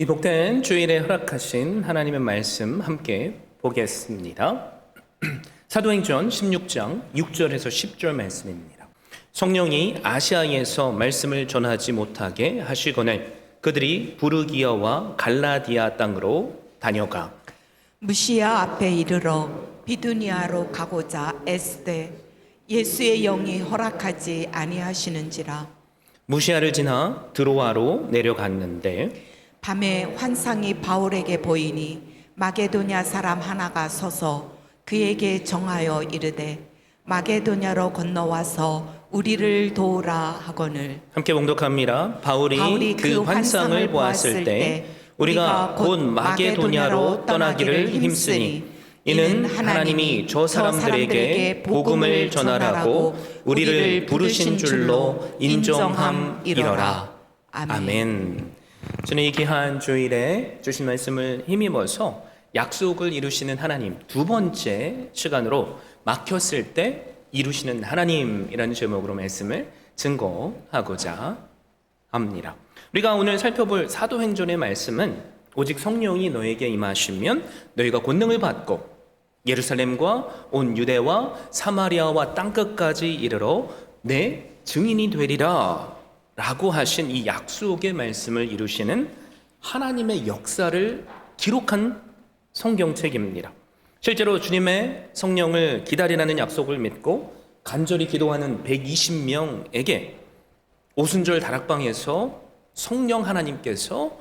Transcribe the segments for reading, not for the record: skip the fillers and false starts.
이 복된 주일에 허락하신 하나님의 말씀 함께 보겠습니다. 사도행전 16장 6절에서 10절 말씀입니다. 성령이 아시아에서 말씀을 전하지 못하게 하시거늘 그들이 부르기아와 갈라디아 땅으로 다녀가 무시아 앞에 이르러 비두니아로 가고자 애쓰되 예수의 영이 허락하지 아니하시는지라. 무시아를 지나 드로아로 내려갔는데 밤에 환상이 바울에게 보이니 마게도냐 사람 하나가 서서 그에게 정하여 이르되 마게도냐로 건너와서 우리를 도우라 하거늘. 함께 봉독합니다. 바울이 그 환상을 보았을 때 우리가 곧 마게도냐로 떠나기를 힘쓰니 이는 하나님이 저 사람들에게 복음을 전하라고 우리를 부르신 줄로 인정함이러라. 아멘. 저는 이 귀한 주일에 주신 말씀을 힘입어서 약속을 이루시는 하나님, 두 번째 시간으로 막혔을 때 이루시는 하나님이라는 제목으로 말씀을 증거하고자 합니다. 우리가 오늘 살펴볼 사도행전의 말씀은 오직 성령이 너에게 임하시면 너희가 권능을 받고 예루살렘과 온 유대와 사마리아와 땅끝까지 이르러 내 증인이 되리라 라고 하신 이 약속의 말씀을 이루시는 하나님의 역사를 기록한 성경책입니다. 실제로 주님의 성령을 기다리라는 약속을 믿고 간절히 기도하는 120명에게 오순절 다락방에서 성령 하나님께서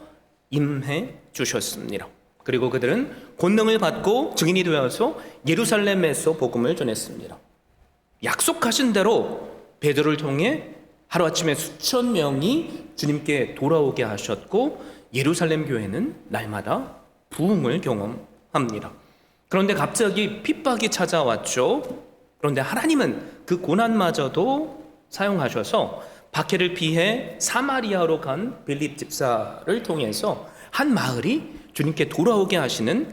임해 주셨습니다. 그리고 그들은 권능을 받고 증인이 되어서 예루살렘에서 복음을 전했습니다. 약속하신 대로 베드로를 통해 하루아침에 수천 명이 주님께 돌아오게 하셨고 예루살렘 교회는 날마다 부흥을 경험합니다. 그런데 갑자기 핍박이 찾아왔죠. 그런데 하나님은 그 고난마저도 사용하셔서 박해를 피해 사마리아로 간 빌립 집사를 통해서 한 마을이 주님께 돌아오게 하시는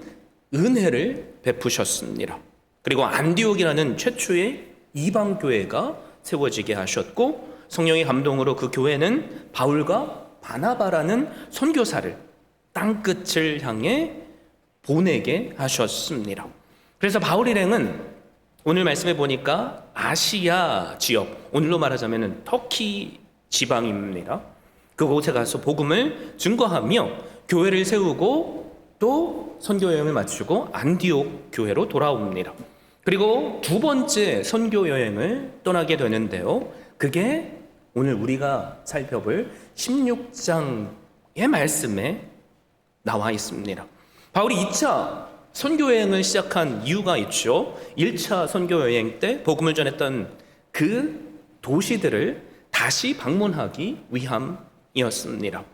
은혜를 베푸셨습니다. 그리고 안디옥이라는 최초의 이방 교회가 세워지게 하셨고 성령의 감동으로 그 교회는 바울과 바나바라는 선교사를 땅끝을 향해 보내게 하셨습니다. 그래서 바울 일행은 오늘 말씀해 보니까 아시아 지역, 오늘로 말하자면 터키 지방입니다. 그곳에 가서 복음을 증거하며 교회를 세우고 또 선교 여행을 마치고 안디옥 교회로 돌아옵니다. 그리고 두 번째 선교 여행을 떠나게 되는데요. 그게 오늘 우리가 살펴볼 16장의 말씀에 나와 있습니다. 바울이 2차 선교여행을 시작한 이유가 있죠. 1차 선교여행 때 복음을 전했던 그 도시들을 다시 방문하기 위함이었습니다.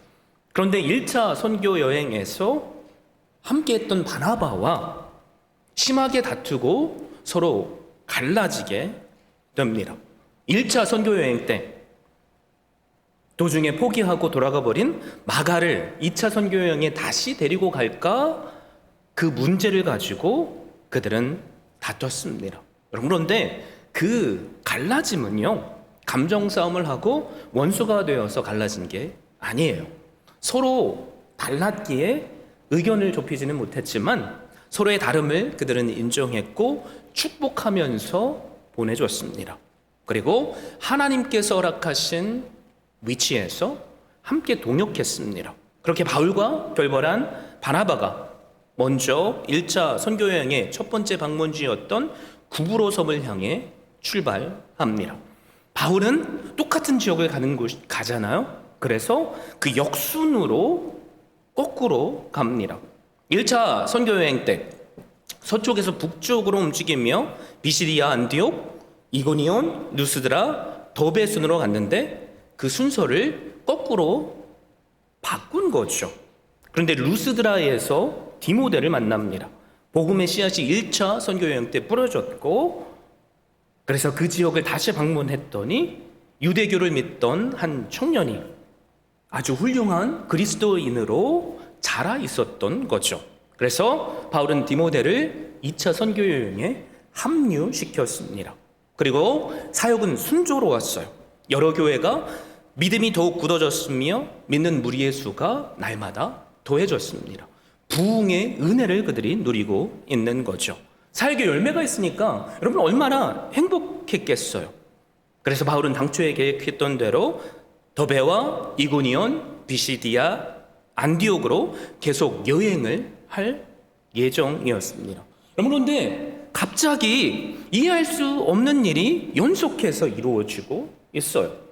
그런데 1차 선교여행에서 함께했던 바나바와 심하게 다투고 서로 갈라지게 됩니다. 1차 선교여행 때 도중에 포기하고 돌아가 버린 마가를 2차 선교여행에 다시 데리고 갈까? 그 문제를 가지고 그들은 다퉜습니다. 그런데 그 갈라짐은요, 감정 싸움을 하고 원수가 되어서 갈라진 게 아니에요. 서로 달랐기에 의견을 좁히지는 못했지만 서로의 다름을 그들은 인정했고 축복하면서 보내줬습니다. 그리고 하나님께서 허락하신 위치에서 함께 동역했습니다. 그렇게 바울과 결별한 바나바가 먼저 1차 선교여행의 첫 번째 방문지였던 구브로 섬을 향해 출발합니다. 바울은 똑같은 지역을 가잖아요. 그래서 그 역순으로 거꾸로 갑니다. 1차 선교여행 때 서쪽에서 북쪽으로 움직이며 비시디아, 안디옥, 이고니온, 루스드라, 더베 순으로 갔는데 그 순서를 거꾸로 바꾼 거죠. 그런데 루스드라에서 디모데를 만납니다. 복음의 씨앗이 1차 선교여행 때 뿌려졌고 그래서 그 지역을 다시 방문했더니 유대교를 믿던 한 청년이 아주 훌륭한 그리스도인으로 자라 있었던 거죠. 그래서 바울은 디모데를 2차 선교여행에 합류시켰습니다. 그리고 사역은 순조로웠어요. 여러 교회가 믿음이 더욱 굳어졌으며 믿는 무리의 수가 날마다 더해졌습니다. 부흥의 은혜를 그들이 누리고 있는 거죠. 사역의 열매가 있으니까 여러분 얼마나 행복했겠어요. 그래서 바울은 당초에 계획했던 대로 더베와 이고니온, 비시디아, 안디옥으로 계속 여행을 할 예정이었습니다. 그런데 갑자기 이해할 수 없는 일이 연속해서 이루어지고 있어요.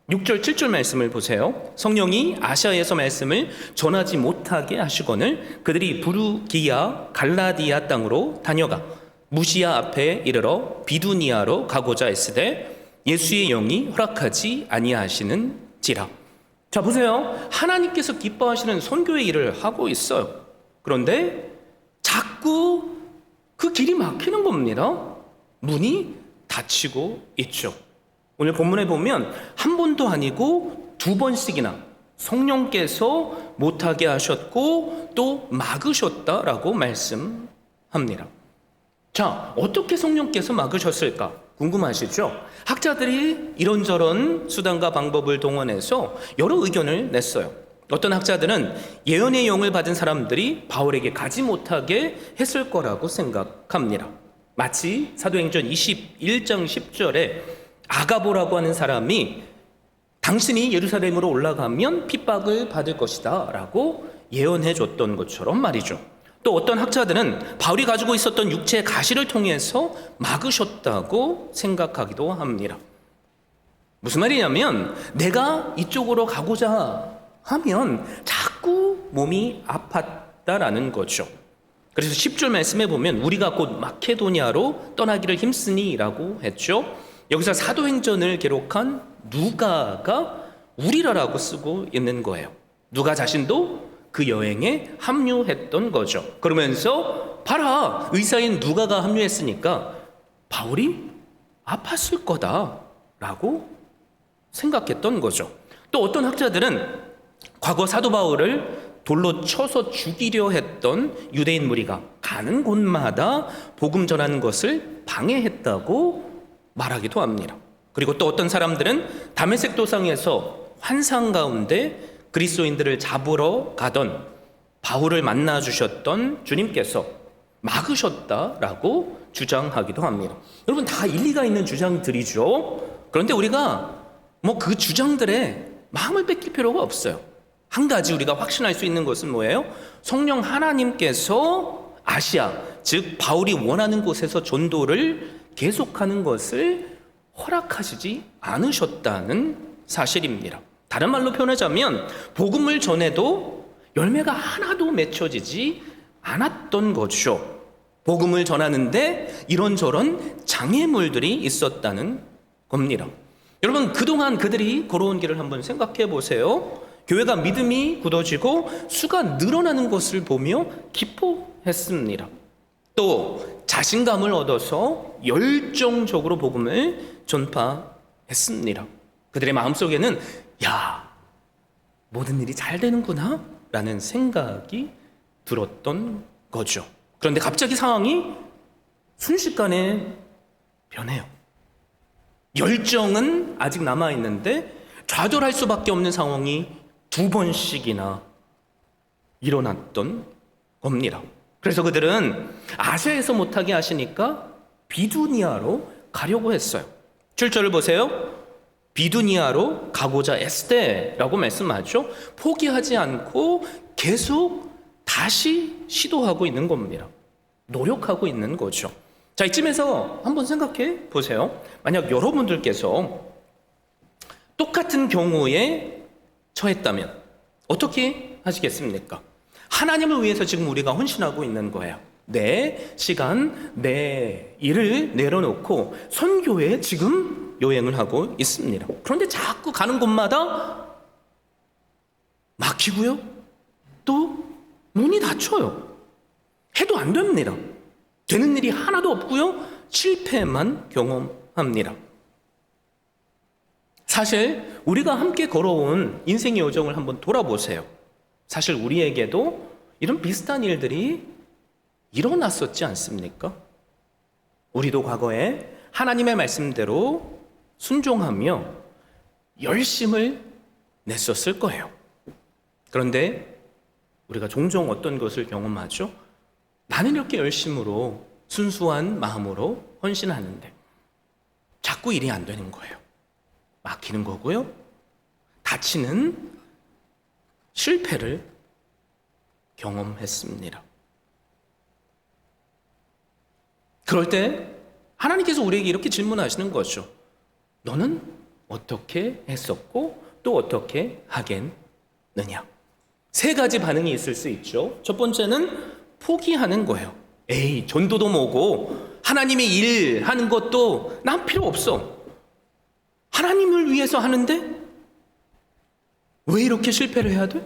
6절, 7절 말씀을 보세요. 성령이 아시아에서 말씀을 전하지 못하게 하시거늘 그들이 부르기야 갈라디아 땅으로 다녀가 무시아 앞에 이르러 비두니아로 가고자 했으되 예수의 영이 허락하지 아니하시는지라. 자, 보세요. 하나님께서 기뻐하시는 선교의 일을 하고 있어요. 그런데 자꾸 그 길이 막히는 겁니다. 문이 닫히고 있죠. 오늘 본문에 보면 한 번도 아니고 두 번씩이나 성령께서 못하게 하셨고 또 막으셨다라고 말씀합니다. 자, 어떻게 성령께서 막으셨을까 궁금하시죠? 학자들이 이런저런 수단과 방법을 동원해서 여러 의견을 냈어요. 어떤 학자들은 예언의 영을 받은 사람들이 바울에게 가지 못하게 했을 거라고 생각합니다. 마치 사도행전 21장 10절에 아가보라고 하는 사람이 당신이 예루살렘으로 올라가면 핍박을 받을 것이다 라고 예언해 줬던 것처럼 말이죠. 또 어떤 학자들은 바울이 가지고 있었던 육체의 가시를 통해서 막으셨다고 생각하기도 합니다. 무슨 말이냐면 내가 이쪽으로 가고자 하면 자꾸 몸이 아팠다라는 거죠. 그래서 10절 말씀에 보면 우리가 곧 마케도니아로 떠나기를 힘쓰니 라고 했죠. 여기서 사도행전을 기록한 누가가 우리라라고 쓰고 있는 거예요. 누가 자신도 그 여행에 합류했던 거죠. 그러면서 봐라, 의사인 누가가 합류했으니까 바울이 아팠을 거다라고 생각했던 거죠. 또 어떤 학자들은 과거 사도 바울을 돌로 쳐서 죽이려 했던 유대인 무리가 가는 곳마다 복음 전하는 것을 방해했다고 말하기도 합니다. 그리고 또 어떤 사람들은 다메섹 도상에서 환상 가운데 그리스도인들을 잡으러 가던 바울을 만나 주셨던 주님께서 막으셨다라고 주장하기도 합니다. 여러분 다 일리가 있는 주장들이죠. 그런데 우리가 그 주장들에 마음을 뺏길 필요가 없어요. 한 가지 우리가 확신할 수 있는 것은 뭐예요? 성령 하나님께서 아시아, 즉 바울이 원하는 곳에서 전도를 계속하는 것을 허락하시지 않으셨다는 사실입니다. 다른 말로 표현하자면 복음을 전해도 열매가 하나도 맺혀지지 않았던 거죠. 복음을 전하는데 이런저런 장애물들이 있었다는 겁니다. 여러분 그동안 그들이 걸어온 길을 한번 생각해 보세요. 교회가 믿음이 굳어지고 수가 늘어나는 것을 보며 기뻐했습니다. 또 자신감을 얻어서 열정적으로 복음을 전파했습니다. 그들의 마음속에는 야, 모든 일이 잘 되는구나 라는 생각이 들었던 거죠. 그런데 갑자기 상황이 순식간에 변해요. 열정은 아직 남아있는데 좌절할 수밖에 없는 상황이 두 번씩이나 일어났던 겁니다. 그래서 그들은 아시아에서 못하게 하시니까 비두니아로 가려고 했어요. 7절을 보세요. 비두니아로 가고자 했으되라고 말씀하죠. 포기하지 않고 계속 다시 시도하고 있는 겁니다. 노력하고 있는 거죠. 자, 이쯤에서 한번 생각해 보세요. 만약 여러분들께서 똑같은 경우에 처했다면 어떻게 하시겠습니까? 하나님을 위해서 지금 우리가 헌신하고 있는 거예요. 내 시간, 내 일을 내려놓고 선교에 지금 여행을 하고 있습니다. 그런데 자꾸 가는 곳마다 막히고요. 또 문이 닫혀요. 해도 안 됩니다. 되는 일이 하나도 없고요. 실패만 경험합니다. 사실 우리가 함께 걸어온 인생의 여정을 한번 돌아보세요. 사실 우리에게도 이런 비슷한 일들이 일어났었지 않습니까? 우리도 과거에 하나님의 말씀대로 순종하며 열심을 냈었을 거예요. 그런데 우리가 종종 어떤 것을 경험하죠? 나는 이렇게 열심으로 순수한 마음으로 헌신하는데 자꾸 일이 안 되는 거예요. 막히는 거고요. 다치는 실패를 경험했습니다. 그럴 때 하나님께서 우리에게 이렇게 질문하시는 거죠. 너는 어떻게 했었고 또 어떻게 하겠느냐? 세 가지 반응이 있을 수 있죠. 첫 번째는 포기하는 거예요. 에이, 전도도 뭐고 하나님의 일 하는 것도 난 필요 없어. 하나님을 위해서 하는데 왜 이렇게 실패를 해야 돼?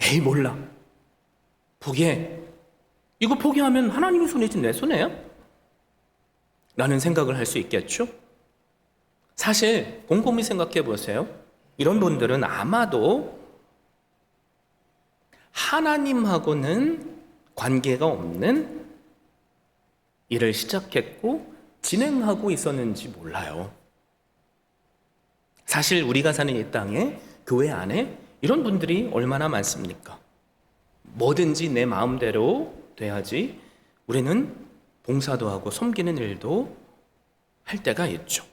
에이, 몰라. 포기해. 이거 포기하면 하나님의 손이지 내 손해야? 라는 생각을 할 수 있겠죠? 사실 곰곰이 생각해 보세요. 이런 분들은 아마도 하나님하고는 관계가 없는 일을 시작했고 진행하고 있었는지 몰라요. 사실 우리가 사는 이 땅에, 교회 안에 이런 분들이 얼마나 많습니까? 뭐든지 내 마음대로 돼야지 우리는 봉사도 하고 섬기는 일도 할 때가 있죠.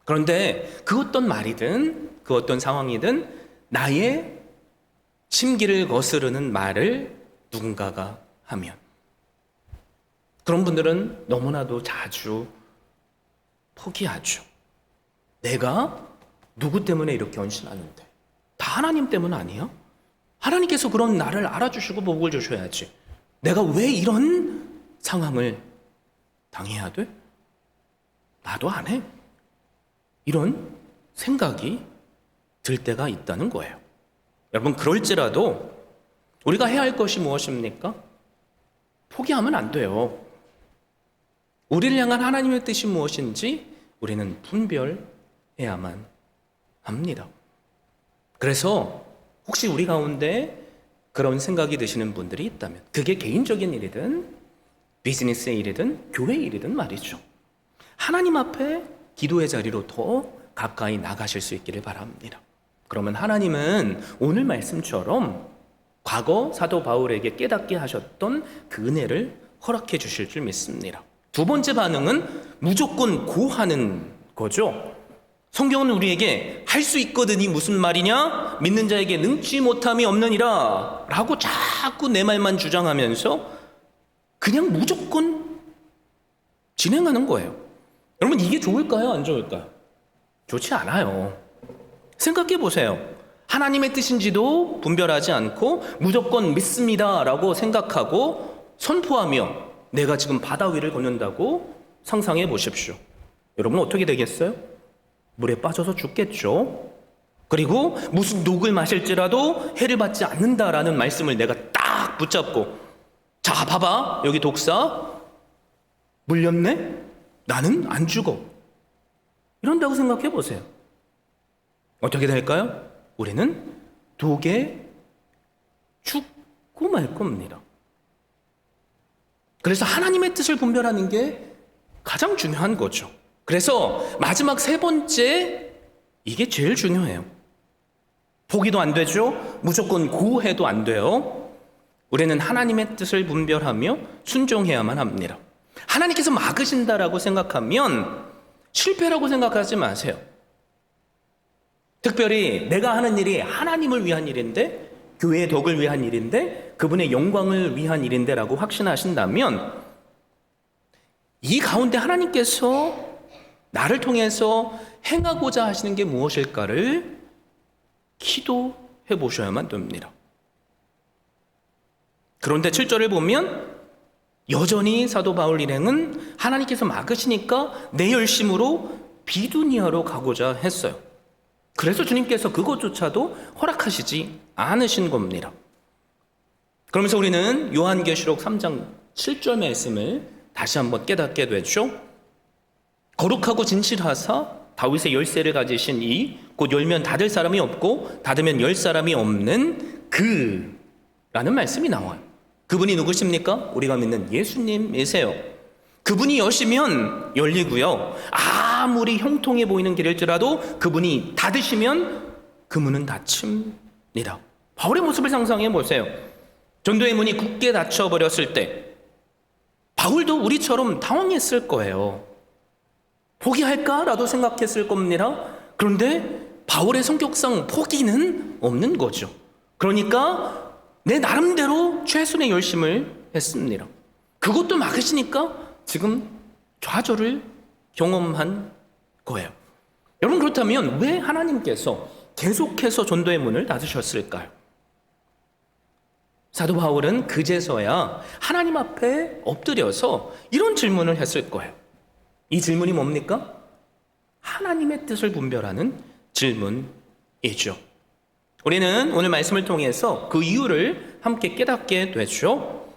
그런데 그 어떤 말이든 그 어떤 상황이든 나의 심기를 거스르는 말을 누군가가 하면 그런 분들은 너무나도 자주 포기하죠. 내가 누구 때문에 이렇게 헌신하는데 다 하나님 때문 아니야? 하나님께서 그런 나를 알아주시고 복을 주셔야지. 내가 왜 이런 상황을 당해야 돼? 나도 안 해. 이런 생각이 들 때가 있다는 거예요. 여러분, 그럴지라도 우리가 해야 할 것이 무엇입니까? 포기하면 안 돼요. 우리를 향한 하나님의 뜻이 무엇인지 우리는 분별해야만 합니다. 그래서 혹시 우리 가운데 그런 생각이 드시는 분들이 있다면 그게 개인적인 일이든 비즈니스의 일이든 교회 일이든 말이죠. 하나님 앞에 기도의 자리로 더 가까이 나가실 수 있기를 바랍니다. 그러면 하나님은 오늘 말씀처럼 과거 사도 바울에게 깨닫게 하셨던 그 은혜를 허락해 주실 줄 믿습니다. 두 번째 반응은 무조건 고하는 거죠. 성경은 우리에게 할 수 있거든이 무슨 말이냐? 믿는 자에게 능치 못함이 없느니라 라고 자꾸 내 말만 주장하면서 그냥 무조건 진행하는 거예요. 여러분, 이게 좋을까요? 안 좋을까요? 좋지 않아요. 생각해 보세요. 하나님의 뜻인지도 분별하지 않고 무조건 믿습니다 라고 생각하고 선포하며 내가 지금 바다 위를 걷는다고 상상해 보십시오. 여러분, 어떻게 되겠어요? 물에 빠져서 죽겠죠. 그리고 무슨 독을 마실지라도 해를 받지 않는다라는 말씀을 내가 딱 붙잡고, 자, 봐봐, 여기 독사 물렸네? 나는 안 죽어. 이런다고 생각해 보세요. 어떻게 될까요? 우리는 독에 죽고 말 겁니다. 그래서 하나님의 뜻을 분별하는 게 가장 중요한 거죠. 그래서 마지막 세 번째, 이게 제일 중요해요. 포기도 안 되죠. 무조건 고해도 안 돼요. 우리는 하나님의 뜻을 분별하며 순종해야만 합니다. 하나님께서 막으신다라고 생각하면 실패라고 생각하지 마세요. 특별히 내가 하는 일이 하나님을 위한 일인데, 교회의 덕을 위한 일인데, 그분의 영광을 위한 일인데 라고 확신하신다면 이 가운데 하나님께서 나를 통해서 행하고자 하시는 게 무엇일까를 기도해 보셔야만 됩니다. 그런데 7절을 보면 여전히 사도 바울 일행은 하나님께서 막으시니까 내 열심으로 비두니아로 가고자 했어요. 그래서 주님께서 그것조차도 허락하시지 않으신 겁니다. 그러면서 우리는 요한계시록 3장 7절 말씀을 다시 한번 깨닫게 되죠. 거룩하고 진실하사 다윗의 열쇠를 가지신 이 곧 열면 닫을 사람이 없고 닫으면 열 사람이 없는 그라는 말씀이 나와요. 그분이 누구십니까? 우리가 믿는 예수님이세요. 그분이 여시면 열리고요. 아무리 형통해 보이는 길일지라도 그분이 닫으시면 그 문은 닫힘 바울의 모습을 상상해 보세요. 전도의 문이 굳게 닫혀버렸을 때 바울도 우리처럼 당황했을 거예요. 포기할까라도 생각했을 겁니다. 그런데 바울의 성격상 포기는 없는 거죠. 그러니까 내 나름대로 최선의 열심을 했습니다. 그것도 막으시니까 지금 좌절을 경험한 거예요. 여러분, 그렇다면 왜 하나님께서 계속해서 전도의 문을 닫으셨을까요? 사도 바울은 그제서야 하나님 앞에 엎드려서 이런 질문을 했을 거예요. 이 질문이 뭡니까? 하나님의 뜻을 분별하는 질문이죠. 우리는 오늘 말씀을 통해서 그 이유를 함께 깨닫게 되죠.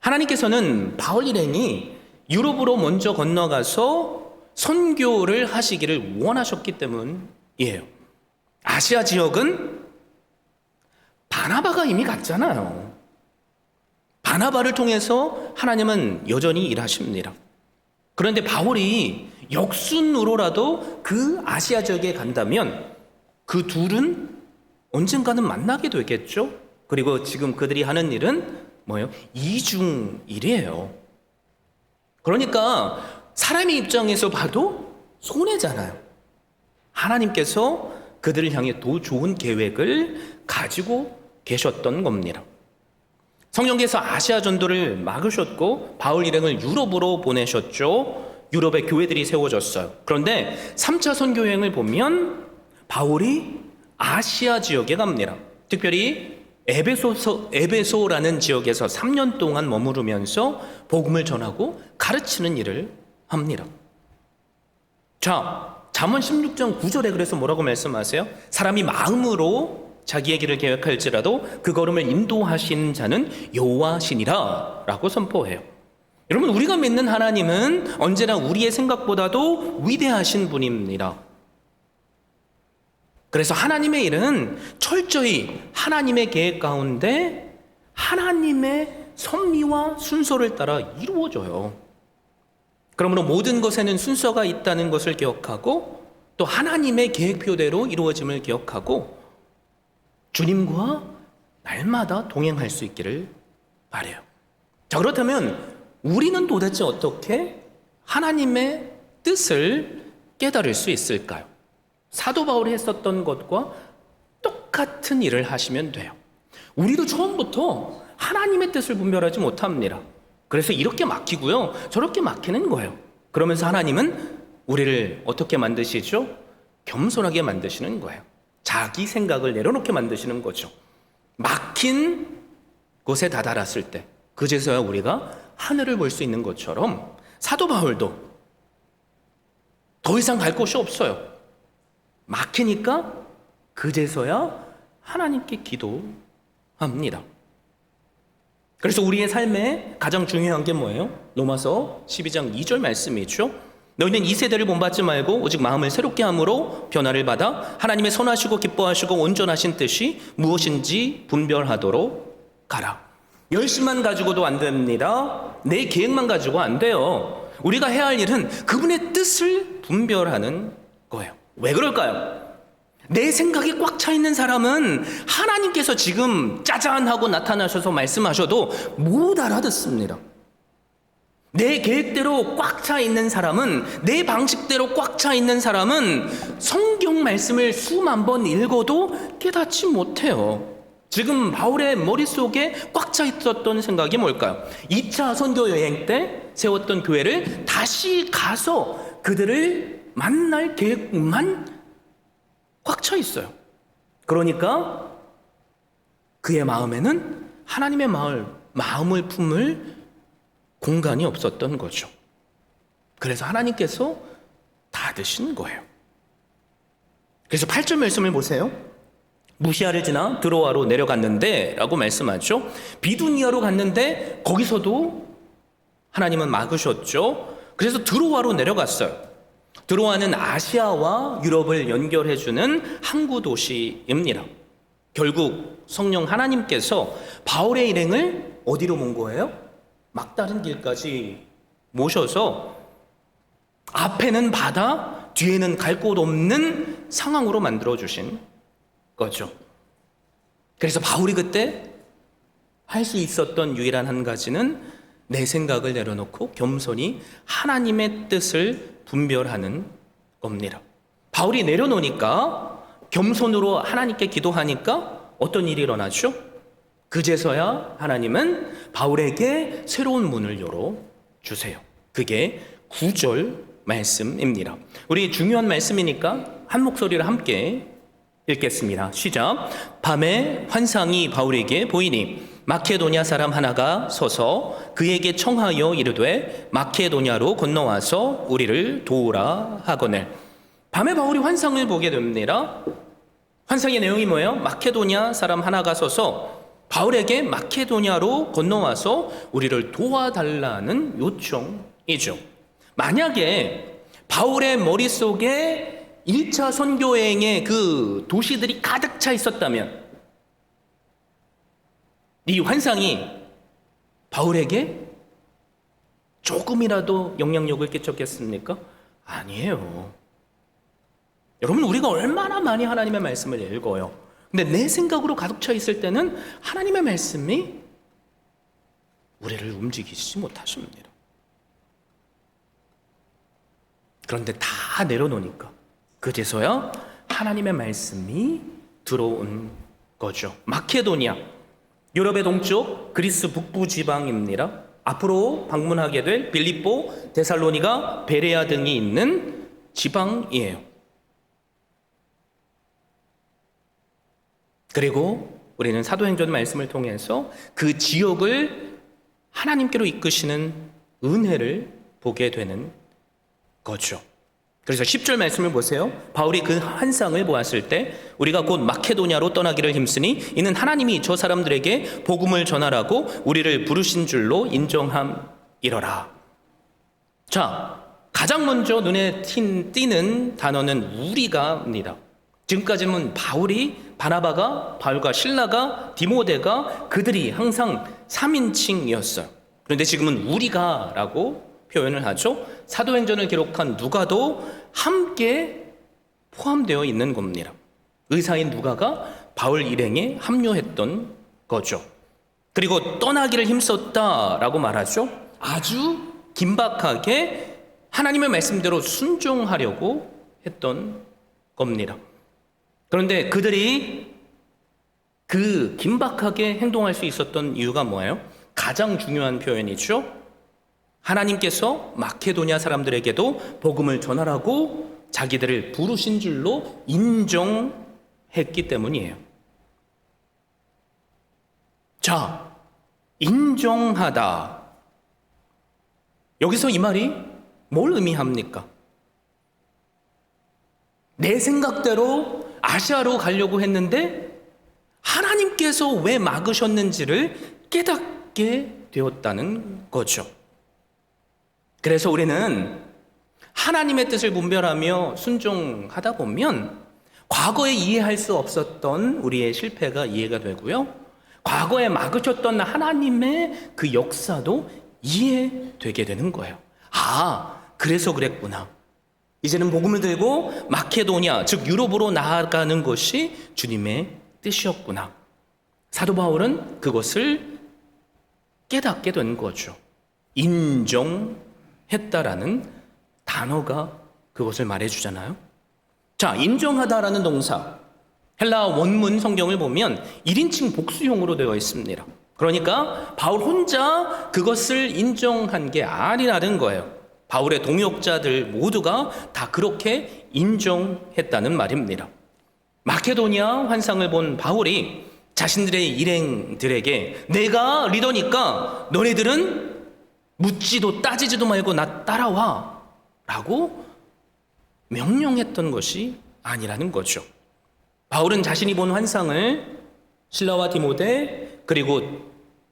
하나님께서는 바울 일행이 유럽으로 먼저 건너가서 선교를 하시기를 원하셨기 때문이에요. 아시아 지역은 바나바가 이미 갔잖아요. 바나바를 통해서 하나님은 여전히 일하십니다. 그런데 바울이 역순으로라도 그 아시아 지역에 간다면 그 둘은 언젠가는 만나게 되겠죠. 그리고 지금 그들이 하는 일은 뭐예요? 이중일이에요. 그러니까 사람의 입장에서 봐도 손해잖아요. 하나님께서 그들을 향해 더 좋은 계획을 가지고 계셨던 겁니다. 성령께서 아시아 전도를 막으셨고 바울 일행을 유럽으로 보내셨죠. 유럽에 교회들이 세워졌어요. 그런데 3차 선교 여행을 보면 바울이 아시아 지역에 갑니다. 특별히 에베소라는 지역에서 3년 동안 머무르면서 복음을 전하고 가르치는 일을 합니다. 자, 잠언 16장 9절에 그래서 뭐라고 말씀하세요? 사람이 마음으로 자기의 길을 계획할지라도 그 걸음을 인도하신 자는 여호와시니라 라고 선포해요. 여러분, 우리가 믿는 하나님은 언제나 우리의 생각보다도 위대하신 분입니다. 그래서 하나님의 일은 철저히 하나님의 계획 가운데 하나님의 섭리와 순서를 따라 이루어져요. 그러므로 모든 것에는 순서가 있다는 것을 기억하고 또 하나님의 계획표대로 이루어짐을 기억하고 주님과 날마다 동행할 수 있기를 바라요. 자, 그렇다면 우리는 도대체 어떻게 하나님의 뜻을 깨달을 수 있을까요? 사도 바울이 했었던 것과 똑같은 일을 하시면 돼요. 우리도 처음부터 하나님의 뜻을 분별하지 못합니다. 그래서 이렇게 막히고요, 저렇게 막히는 거예요. 그러면서 하나님은 우리를 어떻게 만드시죠? 겸손하게 만드시는 거예요. 자기 생각을 내려놓게 만드시는 거죠. 막힌 곳에 다다랐을 때 그제서야 우리가 하늘을 볼 수 있는 것처럼 사도 바울도 더 이상 갈 곳이 없어요. 막히니까 그제서야 하나님께 기도합니다. 그래서 우리의 삶에 가장 중요한 게 뭐예요? 로마서 12장 2절 말씀이죠. 너희는 이 세대를 본받지 말고 오직 마음을 새롭게 함으로 변화를 받아 하나님의 선하시고 기뻐하시고 온전하신 뜻이 무엇인지 분별하도록 가라. 열심만 가지고도 안 됩니다. 내 계획만 가지고 안 돼요. 우리가 해야 할 일은 그분의 뜻을 분별하는 거예요. 왜 그럴까요? 내 생각이 꽉 차 있는 사람은 하나님께서 지금 짜잔 하고 나타나셔서 말씀하셔도 못 알아듣습니다. 내 계획대로 꽉 차 있는 사람은, 내 방식대로 꽉 차 있는 사람은 성경 말씀을 수만 번 읽어도 깨닫지 못해요. 지금 바울의 머릿속에 꽉 차 있었던 생각이 뭘까요? 2차 선교 여행 때 세웠던 교회를 다시 가서 그들을 만날 계획만 꽉 차 있어요. 그러니까 그의 마음에는 하나님의 마음을 품을 공간이 없었던 거죠. 그래서 하나님께서 닫으신 거예요. 그래서 8절 말씀을 보세요. 무시아를 지나 드로아로 내려갔는데 라고 말씀하죠. 비두니아로 갔는데 거기서도 하나님은 막으셨죠. 그래서 드로아로 내려갔어요. 드로아는 아시아와 유럽을 연결해주는 항구 도시입니다. 결국 성령 하나님께서 바울의 일행을 어디로 몬 거예요? 막다른 길까지 모셔서 앞에는 바다, 뒤에는 갈 곳 없는 상황으로 만들어주신 거죠. 그래서 바울이 그때 할 수 있었던 유일한 한 가지는 내 생각을 내려놓고 겸손히 하나님의 뜻을 분별하는 겁니다. 바울이 내려놓으니까, 겸손으로 하나님께 기도하니까 어떤 일이 일어나죠? 그제서야 하나님은 바울에게 새로운 문을 열어주세요. 그게 9절 말씀입니다. 우리 중요한 말씀이니까 한 목소리로 함께 읽겠습니다. 시작. 밤에 환상이 바울에게 보이니 마케도냐 사람 하나가 서서 그에게 청하여 이르되 마케도냐로 건너와서 우리를 도우라 하거늘. 밤에 바울이 환상을 보게 됩니다. 환상의 내용이 뭐예요? 마케도냐 사람 하나가 서서 바울에게 마케도냐로 건너와서 우리를 도와달라는 요청이죠. 만약에 바울의 머릿속에 1차 선교여행의 그 도시들이 가득 차 있었다면 이 환상이 바울에게 조금이라도 영향력을 끼쳤겠습니까? 아니에요. 여러분, 우리가 얼마나 많이 하나님의 말씀을 읽어요. 근데 내 생각으로 가득 차 있을 때는 하나님의 말씀이 우리를 움직이지 못하십니다. 그런데 다 내려놓으니까 그제서야 하나님의 말씀이 들어온 거죠. 마케도니아, 유럽의 동쪽 그리스 북부 지방입니다. 앞으로 방문하게 될 빌립보, 데살로니가, 베레아 등이 있는 지방이에요. 그리고 우리는 사도행전 말씀을 통해서 그 지역을 하나님께로 이끄시는 은혜를 보게 되는 거죠. 그래서 10절 말씀을 보세요. 바울이 그 환상을 보았을 때 우리가 곧 마케도냐로 떠나기를 힘쓰니 이는 하나님이 저 사람들에게 복음을 전하라고 우리를 부르신 줄로 인정함이러라. 자, 가장 먼저 눈에 띄는 단어는 우리가입니다. 지금까지는 바울이, 바나바가, 바울과 실라가, 디모데가, 그들이 항상 3인칭이었어요. 그런데 지금은 우리가라고 표현을 하죠. 사도행전을 기록한 누가도 함께 포함되어 있는 겁니다. 의사인 누가가 바울 일행에 합류했던 거죠. 그리고 떠나기를 힘썼다라고 말하죠. 아주 긴박하게 하나님의 말씀대로 순종하려고 했던 겁니다. 그런데 그들이 그 긴박하게 행동할 수 있었던 이유가 뭐예요? 가장 중요한 표현이죠. 하나님께서 마케도냐 사람들에게도 복음을 전하라고 자기들을 부르신 줄로 인정했기 때문이에요. 자, 인정하다. 여기서 이 말이 뭘 의미합니까? 내 생각대로 아시아로 가려고 했는데 하나님께서 왜 막으셨는지를 깨닫게 되었다는 거죠. 그래서 우리는 하나님의 뜻을 분별하며 순종하다 보면 과거에 이해할 수 없었던 우리의 실패가 이해가 되고요. 과거에 막으셨던 하나님의 그 역사도 이해되게 되는 거예요. 아, 그래서 그랬구나. 이제는 복음을 들고 마케도냐, 즉 유럽으로 나아가는 것이 주님의 뜻이었구나. 사도 바울은 그것을 깨닫게 된 거죠. 인정했다라는 단어가 그것을 말해주잖아요. 자, 인정하다라는 동사, 헬라 원문 성경을 보면 1인칭 복수형으로 되어 있습니다. 그러니까 바울 혼자 그것을 인정한 게 아니라는 거예요. 바울의 동역자들 모두가 다 그렇게 인정했다는 말입니다. 마케도니아 환상을 본 바울이 자신들의 일행들에게 내가 리더니까 너네들은 묻지도 따지지도 말고 나 따라와 라고 명령했던 것이 아니라는 거죠. 바울은 자신이 본 환상을 실라와 디모데 그리고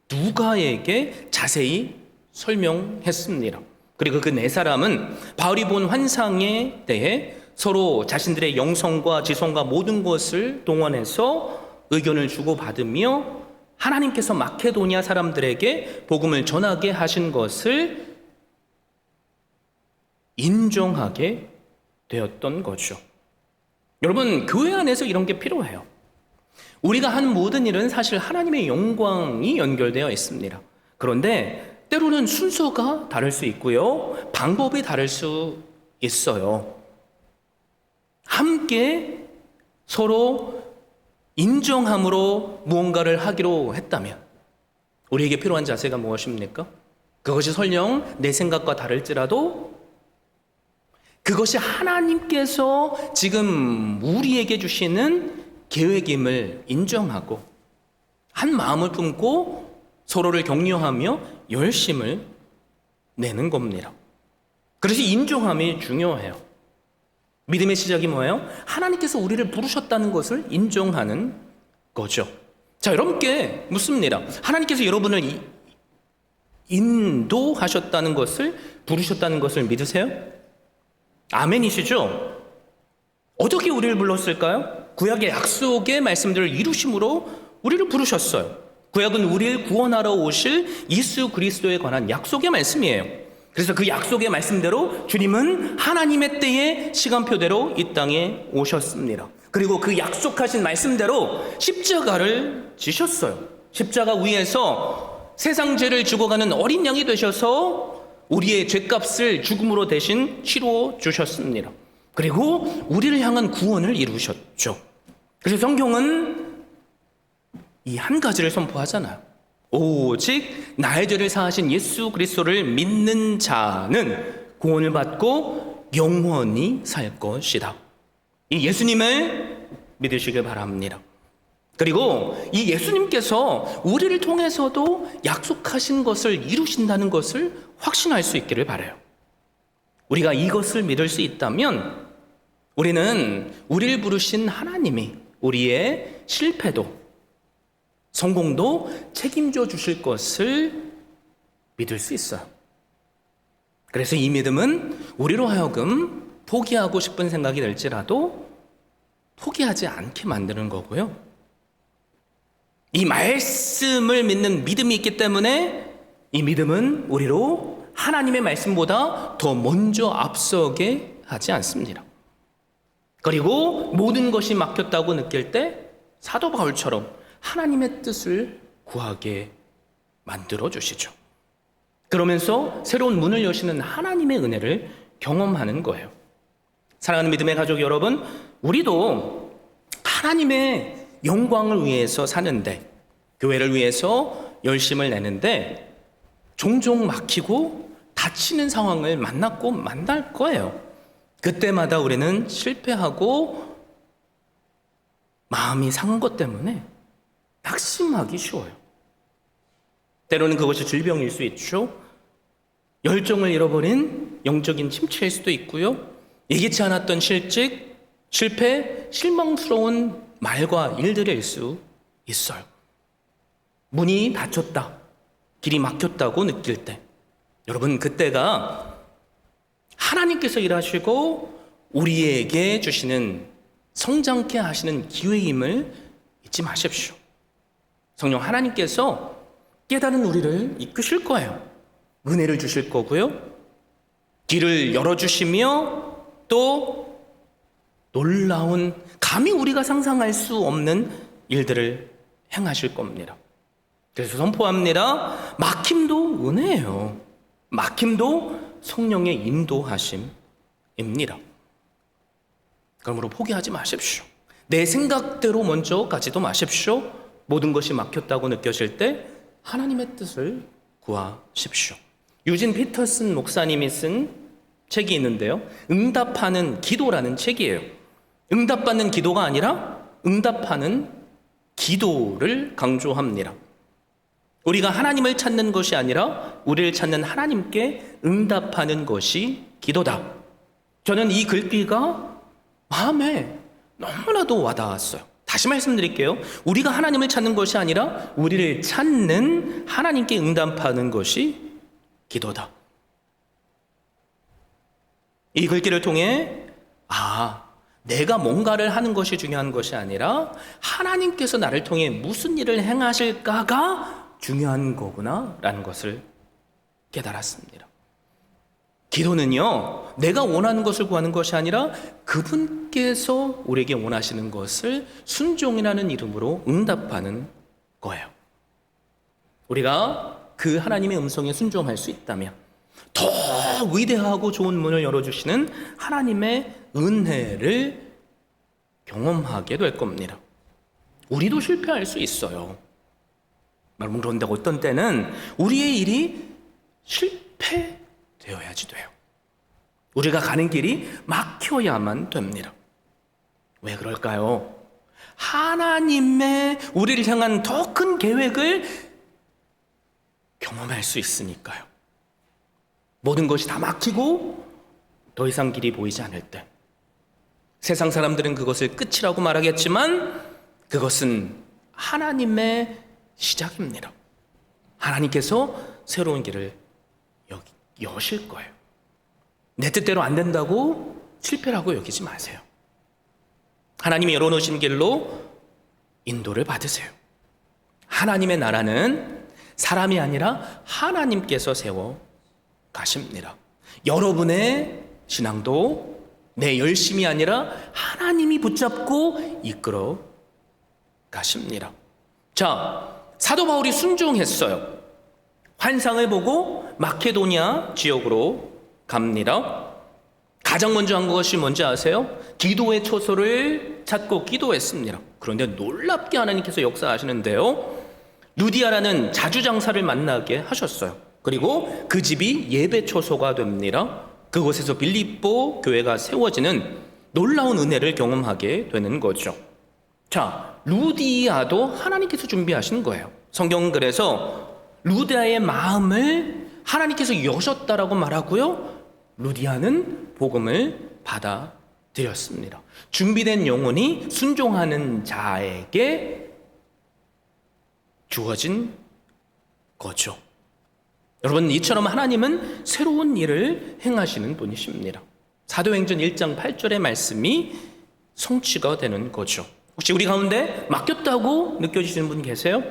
누가에게 자세히 설명했습니다. 그리고 그 네 사람은 바울이 본 환상에 대해 서로 자신들의 영성과 지성과 모든 것을 동원해서 의견을 주고받으며 하나님께서 마케도니아 사람들에게 복음을 전하게 하신 것을 인정하게 되었던 거죠. 여러분, 교회 안에서 이런 게 필요해요. 우리가 한 모든 일은 사실 하나님의 영광이 연결되어 있습니다. 그런데 때로는 순서가 다를 수 있고요. 방법이 다를 수 있어요. 함께 서로 인정함으로 무언가를 하기로 했다면 우리에게 필요한 자세가 무엇입니까? 그것이 설령 내 생각과 다를지라도 그것이 하나님께서 지금 우리에게 주시는 계획임을 인정하고 한 마음을 품고 서로를 격려하며 열심을 내는 겁니다. 그래서 인정함이 중요해요. 믿음의 시작이 뭐예요? 하나님께서 우리를 부르셨다는 것을 인정하는 거죠. 자, 여러분께 묻습니다. 하나님께서 여러분을 인도하셨다는 것을, 부르셨다는 것을 믿으세요? 아멘이시죠? 어떻게 우리를 불렀을까요? 구약의 약속의 말씀들을 이루심으로 우리를 부르셨어요. 구약은 우리를 구원하러 오실 예수 그리스도에 관한 약속의 말씀이에요. 그래서 그 약속의 말씀대로 주님은 하나님의 때에 시간표대로 이 땅에 오셨습니다. 그리고 그 약속하신 말씀대로 십자가를 지셨어요. 십자가 위에서 세상 죄를 죽어가는 어린 양이 되셔서 우리의 죄값을 죽음으로 대신 치루어 주셨습니다. 그리고 우리를 향한 구원을 이루셨죠. 그래서 성경은 이 한 가지를 선포하잖아요. 오직 나의 죄를 사하신 예수 그리스도를 믿는 자는 구원을 받고 영원히 살 것이다. 이 예수님을 믿으시길 바랍니다. 그리고 이 예수님께서 우리를 통해서도 약속하신 것을 이루신다는 것을 확신할 수 있기를 바라요. 우리가 이것을 믿을 수 있다면 우리는 우리를 부르신 하나님이 우리의 실패도 성공도 책임져 주실 것을 믿을 수 있어요. 그래서 이 믿음은 우리로 하여금 포기하고 싶은 생각이 들지라도 포기하지 않게 만드는 거고요. 이 말씀을 믿는 믿음이 있기 때문에 이 믿음은 우리로 하나님의 말씀보다 더 먼저 앞서게 하지 않습니다. 그리고 모든 것이 막혔다고 느낄 때 사도 바울처럼 하나님의 뜻을 구하게 만들어 주시죠. 그러면서 새로운 문을 여시는 하나님의 은혜를 경험하는 거예요. 사랑하는 믿음의 가족 여러분, 우리도 하나님의 영광을 위해서 사는데, 교회를 위해서 열심을 내는데 종종 막히고 다치는 상황을 만났고 만날 거예요. 그때마다 우리는 실패하고 마음이 상한 것 때문에 낙심하기 쉬워요. 때로는 그것이 질병일 수 있죠. 열정을 잃어버린 영적인 침체일 수도 있고요. 예기치 않았던 실직, 실패, 실망스러운 말과 일들일 수 있어요. 문이 닫혔다, 길이 막혔다고 느낄 때 여러분, 그때가 하나님께서 일하시고 우리에게 주시는 성장케 하시는 기회임을 잊지 마십시오. 성령 하나님께서 깨달은 우리를 이끄실 거예요. 은혜를 주실 거고요. 길을 열어주시며 또 놀라운, 감히 우리가 상상할 수 없는 일들을 행하실 겁니다. 그래서 선포합니다. 막힘도 은혜예요. 막힘도 성령의 인도하심입니다. 그러므로 포기하지 마십시오. 내 생각대로 먼저 가지도 마십시오. 모든 것이 막혔다고 느껴질 때 하나님의 뜻을 구하십시오. 유진 피터슨 목사님이 쓴 책이 있는데요. 응답하는 기도라는 책이에요. 응답받는 기도가 아니라 응답하는 기도를 강조합니다. 우리가 하나님을 찾는 것이 아니라 우리를 찾는 하나님께 응답하는 것이 기도다. 저는 이 글귀가 마음에 너무나도 와닿았어요. 다시 말씀드릴게요. 우리가 하나님을 찾는 것이 아니라 우리를 찾는 하나님께 응답하는 것이 기도다. 이 글귀를 통해 내가 뭔가를 하는 것이 중요한 것이 아니라 하나님께서 나를 통해 무슨 일을 행하실까가 중요한 거구나 라는 것을 깨달았습니다. 기도는요, 내가 원하는 것을 구하는 것이 아니라 그분께서 우리에게 원하시는 것을 순종이라는 이름으로 응답하는 거예요. 우리가 그 하나님의 음성에 순종할 수 있다면 더 위대하고 좋은 문을 열어주시는 하나님의 은혜를 경험하게 될 겁니다. 우리도 실패할 수 있어요. 여러분, 그런데 어떤 때는 우리의 일이 실패되어야지 돼요. 우리가 가는 길이 막혀야만 됩니다. 왜 그럴까요? 하나님의 우리를 향한 더 큰 계획을 경험할 수 있으니까요. 모든 것이 다 막히고 더 이상 길이 보이지 않을 때, 세상 사람들은 그것을 끝이라고 말하겠지만 그것은 하나님의 시작입니다. 하나님께서 새로운 길을 여실 거예요. 내 뜻대로 안 된다고 실패라고 여기지 마세요. 하나님이 열어놓으신 길로 인도를 받으세요. 하나님의 나라는 사람이 아니라 하나님께서 세워 가십니다. 여러분의 신앙도 내 열심이 아니라 하나님이 붙잡고 이끌어 가십니다. 자, 사도 바울이 순종했어요. 환상을 보고 마케도니아 지역으로 갑니다. 가장 먼저 한 것이 뭔지 아세요? 기도의 초소를 찾고 기도했습니다. 그런데 놀랍게 하나님께서 역사하시는데요, 루디아라는 자주장사를 만나게 하셨어요. 그리고 그 집이 예배 초소가 됩니다. 그곳에서 빌립보 교회가 세워지는 놀라운 은혜를 경험하게 되는 거죠. 자, 루디아도 하나님께서 준비하신 거예요. 성경은 그래서 루디아의 마음을 하나님께서 여셨다라고 말하고요, 루디아는 복음을 받아들였습니다. 준비된 영혼이 순종하는 자에게 주어진 거죠. 여러분, 이처럼 하나님은 새로운 일을 행하시는 분이십니다. 사도행전 1장 8절의 말씀이 성취가 되는 거죠. 혹시 우리 가운데 막혔다고 느껴지시는 분 계세요?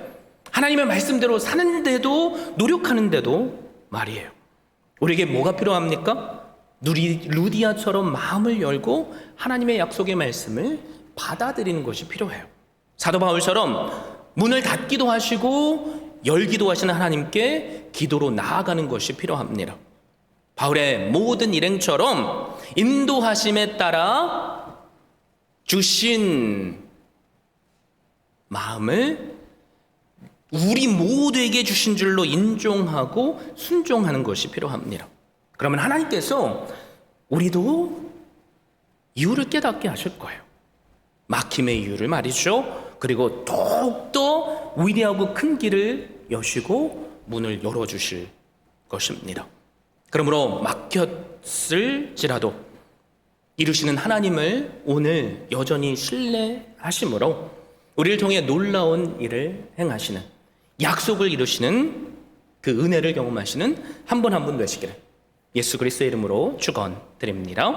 하나님의 말씀대로 사는데도, 노력하는데도 말이에요. 우리에게 뭐가 필요합니까? 루디아처럼 마음을 열고 하나님의 약속의 말씀을 받아들이는 것이 필요해요. 사도 바울처럼 문을 닫기도 하시고 열기도 하시는 하나님께 기도로 나아가는 것이 필요합니다. 바울의 모든 일행처럼 인도하심에 따라 주신 마음을 우리 모두에게 주신 줄로 인정하고 순종하는 것이 필요합니다. 그러면 하나님께서 우리도 이유를 깨닫게 하실 거예요. 막힘의 이유를 말이죠. 그리고 더욱더 위대하고 큰 길을 여시고 문을 열어주실 것입니다. 그러므로 막혔을지라도 이루시는 하나님을 오늘 여전히 신뢰하심으로 우리를 통해 놀라운 일을 행하시는, 약속을 이루시는 그 은혜를 경험하시는 한 분 한 분 되시기를 예수 그리스도의 이름으로 축원드립니다.